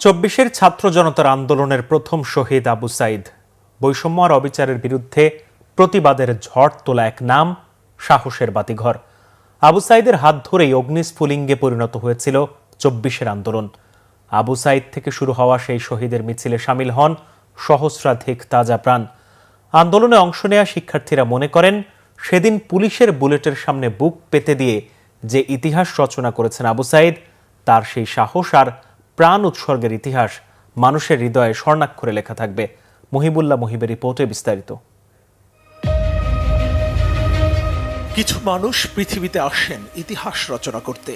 চব্বিশের ছাত্র জনতার আন্দোলনের প্রথম শহীদ আবু সাইদ। বৈষম্য আর অবিচারের বিরুদ্ধে প্রতিবাদের ঝড় তোলা এক নাম, সাহসের বাতিঘর। আবু সাইদের হাত ধরেই অগ্নিস্ফুলিঙ্গে পরিণত হয়েছিল চব্বিশের আন্দোলন। আবু সাইদ থেকে শুরু হওয়া সেই শহীদের মিছিলে সামিল হন সহস্রাধিক তাজা প্রাণ। আন্দোলনে অংশ নেয়া শিক্ষার্থীরা মনে করেন, সেদিন পুলিশের বুলেটের সামনে বুক পেতে দিয়ে যে ইতিহাস রচনা করেছেন আবু সাইদ, তার সেই সাহস আর প্রাণ উৎসর্গের ইতিহাস মানুষের হৃদয়ে স্বর্ণাক্ষরে লেখা থাকবে। মুহিবুল্লাহ মুহিবের রিপোর্টে বিস্তারিত। কিছু মানুষ পৃথিবীতে আসেন ইতিহাস রচনা করতে।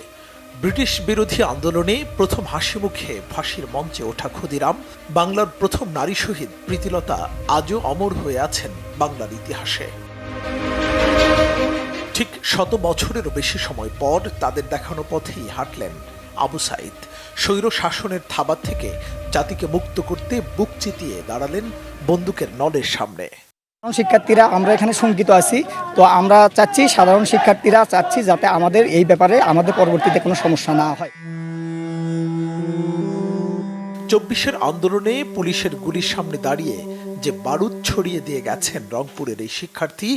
ব্রিটিশ বিরোধী আন্দোলনে প্রথম হাসি মুখে ফাঁসির মঞ্চে ওঠা ক্ষুদিরাম, বাংলার প্রথম নারী শহীদ প্রীতিলতা আজও অমর হয়ে আছেন বাংলার ইতিহাসে। ঠিক 100 বছরেরও বেশি সময় পর তাদের দেখানো পথেই হাঁটলেন আবু সাইদ। স্বৈর শাসনের থাবা থেকে জাতিকে মুক্ত করতে বুক চিতিয়ে দাঁড়ালেন বন্দুকের নলের সামনে। শিক্ষার্থীরা আমরা এখানে শঙ্কিত আছি, তো আমরা চাচ্ছি, সাধারণ শিক্ষার্থীরা চাচ্ছি যাতে আমাদের এই ব্যাপারে আমাদের পরবর্তীতে কোনো সমস্যা না হয়। চব্বিশের আন্দোলনে পুলিশের গুলির সামনে দাঁড়িয়ে যে বারুদ ছড়িয়ে দিয়ে গেছেন রংপুরের এই শিক্ষার্থী,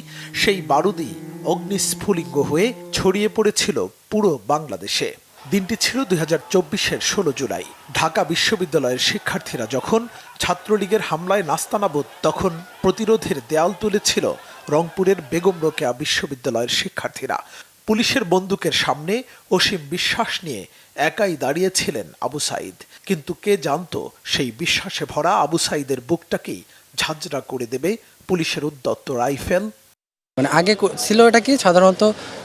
সেই বারুদই অগ্নিস্ফুলিঙ্গ হয়ে ছড়িয়ে পড়েছিল পুরো বাংলাদেশে। দিনটি ছিল 2024-এর 16 জুলাই। ঢাকা বিশ্ববিদ্যালয়ের শিক্ষার্থীরা যখন ছাত্রলীগের হামলায় নাস্তানাবুদ, তখন প্রতিরোধের দেয়াল তুলেছিল রংপুরের বেগম রোকেয়া বিশ্ববিদ্যালয়ের শিক্ষার্থীরা। পুলিশের বন্দুকের সামনে অসীম বিশ্বাস নিয়ে একাই দাঁড়িয়েছিলেন আবু সাইদ। কিন্তু কে জানতো, সেই বিশ্বাসে ভরা আবু সাইদের বুকটাকেই ঝাঁঝরা করে দেবে পুলিশের উদ্যত্ত রাইফেল। আগে ছিল এটা কি সাধারণত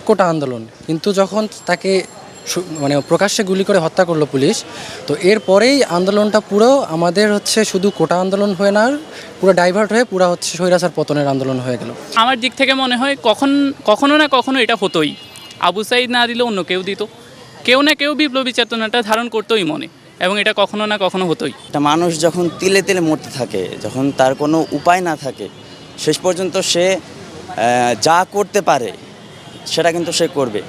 কোটা আন্দোলন, কিন্তু যখন তাকে প্রকাশ্যে গুলি করে হত্যা করলো পুলিশ, তো এরপরেই আন্দোলনটা পুরো আমাদের শুধু কোটা আন্দোলন হয়ে না, পুরো ডাইভার্ট হয়ে পুরো স্বৈরাচার পতনের আন্দোলন হয়ে গেল। আমার দিক থেকে মনে হয় কখনো না কখনো এটা হতোই। আবু সাইদ না দিলে অন্য কেউ দিত, কেউ না কেউ বিপ্লবী চেতনাটা ধারণ করতোই মনে, এবং এটা কখনো না কখনো হতোই। একটা মানুষ যখন তিলে তিলে মরতে থাকে, যখন তার কোনো উপায় না থাকে, শেষ পর্যন্ত সে যা করতে পারে সেটা কিন্তু সে করবে।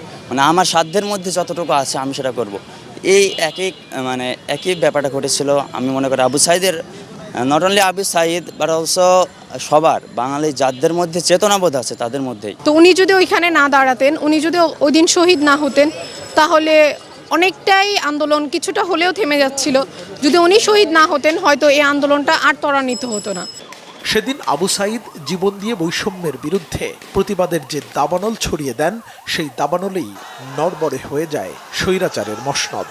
আমার সাধ্যের মধ্যে যতটুকু আছে আমি সেটা করব। এই একই ব্যাপারটা ঘটেছিল। আমি মনে করি আবু সাইদের, not only Abu Saeed but also সবার বাঙালি যাদের মধ্যে চেতনাবোধ আছে তাদের মধ্যেই। তো উনি যদি ওইখানে না দাঁড়াতেন, উনি যদি ওই দিন শহীদ না হতেন, তাহলে অনেকটাই আন্দোলন কিছুটা হলেও থেমে যাচ্ছিল। যদি উনি শহীদ না হতেন, হয়তো এই আন্দোলনটা আর ত্বরান্বিত হতো না। সেদিন আবু সাইদ জীবন দিয়ে বৈষম্যের বিরুদ্ধে প্রতিবাদের যে দাবানল ছড়িয়ে দেন, সেই দাবানলেই নড়বড়ে হয়ে যায় স্বৈরাচারের মসনদ।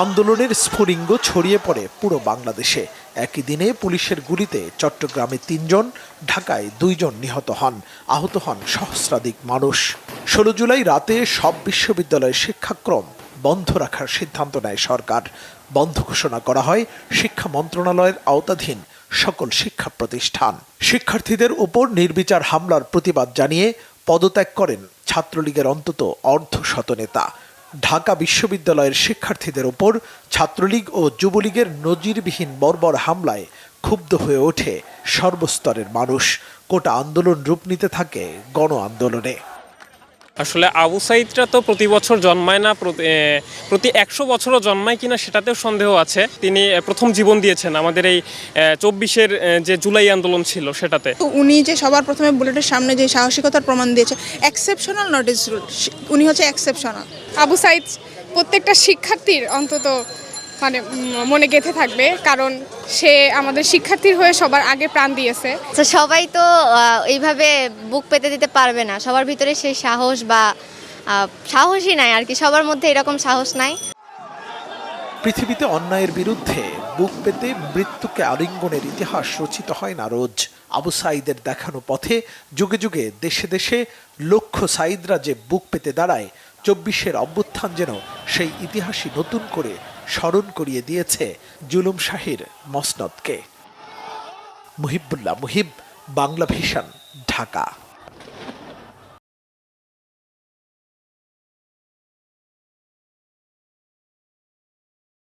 আন্দোলনের স্ফুলিঙ্গ ছড়িয়ে পড়ে পুরো বাংলাদেশে। একই দিনে পুলিশের গুলিতে চট্টগ্রামে 3 জন, ঢাকায় 2 জন নিহত হন, আহত হন সহস্রাধিক মানুষ। 16 জুলাই রাতে সব বিশ্ববিদ্যালয়ের শিক্ষাক্রম বন্ধ রাখার সিদ্ধান্ত নেয় সরকার। বন্ধ ঘোষণা করা হয় শিক্ষা মন্ত্রণালয়ের আওতাধীন সকল শিক্ষা প্রতিষ্ঠান। শিক্ষার্থীদের উপর নির্বিচার হামলার প্রতিবাদ জানিয়ে পদত্যাগ করেন ছাত্রলীগের অন্তত অর্ধশত নেতা। ঢাকা বিশ্ববিদ্যালয়ের শিক্ষার্থীদের উপর ছাত্রলীগ ও যুবলীগের নজিরবিহীন বর্বর হামলায় ক্ষুব্ধ হয়ে ওঠে সর্বস্তরের মানুষ। কোটা আন্দোলন রূপ নিতে থাকে গণ আন্দোলনে। আসলে আবু সাইদরা তো প্রতি বছর জন্মায় না, প্রতি 100 বছরও জন্মায় কিনা সেটাতেও সন্দেহ আছে। তিনি প্রথম জীবন দিয়েছেন আমাদের এই 24-এর যে জুলাই আন্দোলন ছিল সেটাতে। তো উনি যে সবার প্রথমে বুলেটের সামনে যে সাহসিকতার প্রমাণ দিয়েছে, এক্সেপশনাল নট ইজ রুল, উনি এক্সেপশনাল। আবু সাইদ প্রত্যেকটা শিক্ষার্থীর অন্তত মনে গেঁথে থাকবে, কারণ সে আমাদের শিক্ষার্থীর হয়ে সবার আগে প্রাণ দিয়েছে। সবাই তো এইভাবে বুক পেতে দিতে পারবে না, সবার ভিতরে সেই সাহস বা সাহসই নাই আর কি, সবার মধ্যে এরকম সাহস নাই। পৃথিবীতে অন্যায়ের বিরুদ্ধে বুক পেতে মৃত্যুকে আলিঙ্গনের ইতিহাস রচিত হয় না রোজ। আবু সাইদের দেখানো পথে যুগে যুগে দেশে দেশে লক্ষ সাইদরা যে বুক পেতে দাঁড়ায়, 24-এর অভ্যুত্থান যেন সেই ইতিহাসই নতুন করে স্মরণ করিয়ে দিয়েছে জুলুম শাহীর মসনদকে। মুহিবুল্লাহ মুহিব, বাংলা ভিশন, ঢাকা।